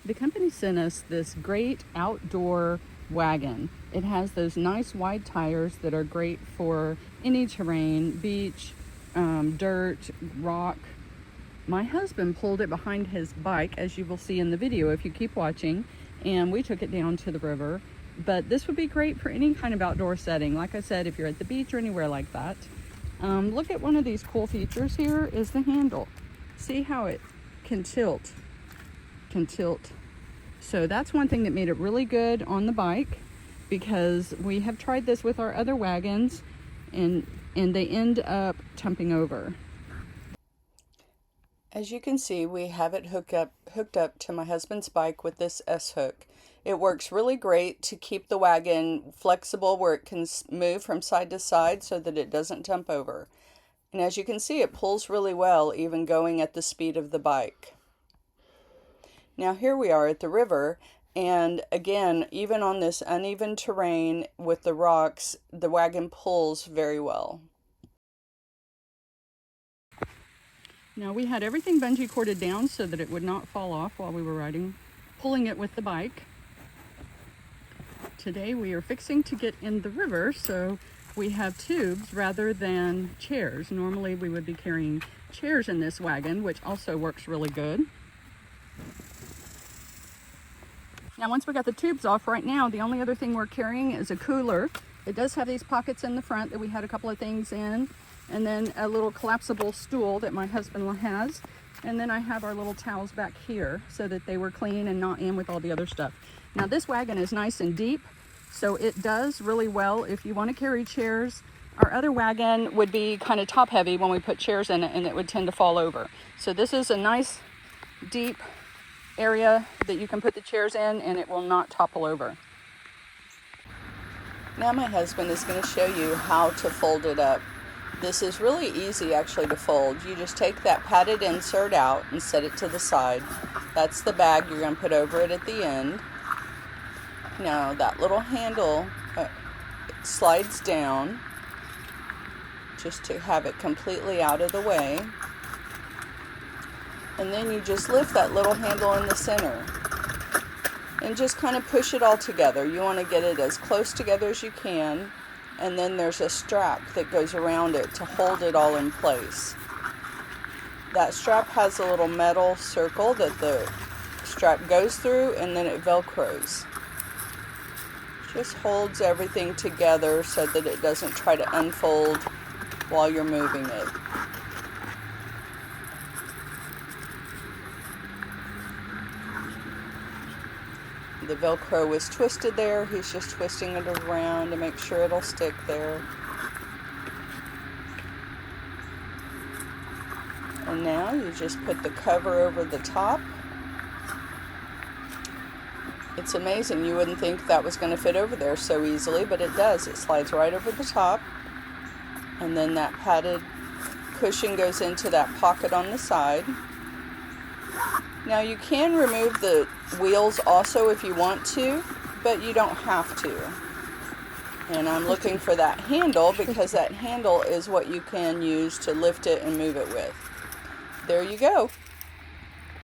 The company sent us this great outdoor wagon. It has those nice wide tires that are great for any terrain, beach, dirt, rock. My husband pulled it behind his bike, as you will see in the video if you keep watching, and we took it down to the river. But this would be great for any kind of outdoor setting. Like I said, if you're at the beach or anywhere like that. Look at one of these cool features here is the handle. See how it can tilt. So that's one thing that made it really good on the bike, because we have tried this with our other wagons and they end up tumbling over. As you can see, we have it hooked up to my husband's bike with this S-hook. It works really great to keep the wagon flexible where it can move from side to side so that it doesn't tumble over. And as you can see, it pulls really well, even going at the speed of the bike. Now here we are at the river, and again, even on this uneven terrain with the rocks, the wagon pulls very well. Now we had everything bungee corded down so that it would not fall off while we were riding, pulling it with the bike. Today we are fixing to get in the river, so we have tubes rather than chairs. Normally we would be carrying chairs in this wagon, which also works really good. Now once we got the tubes off, right now the only other thing we're carrying is a cooler. It does have these pockets in the front that we had a couple of things in, and then a little collapsible stool that my husband has, and then I have our little towels back here so that they were clean and not in with all the other stuff. Now this wagon is nice and deep, so it does really well if you want to carry chairs. Our other wagon would be kind of top heavy when we put chairs in it, and it would tend to fall over. So this is a nice deep area that you can put the chairs in and it will not topple over. Now my husband is going to show you how to fold it up. This is really easy actually to fold. You just take that padded insert out and set it to the side. That's the bag you're going to put over it at the end. Now that little handle slides down just to have it completely out of the way. And then you just lift that little handle in the center and just kind of push it all together. You want to get it as close together as you can, and then there's a strap that goes around it to hold it all in place. That strap has a little metal circle that the strap goes through, and then it velcros. Just holds everything together so that it doesn't try to unfold while you're moving it. The Velcro was twisted there. He's just twisting it around to make sure it'll stick there. And now you just put the cover over the top. It's amazing. You wouldn't think that was going to fit over there so easily, but it does. It slides right over the top. And then that padded cushion goes into that pocket on the side. Now you can remove the wheels also if you want to, but you don't have to. And I'm looking for that handle because that handle is what you can use to lift it and move it with. There you go.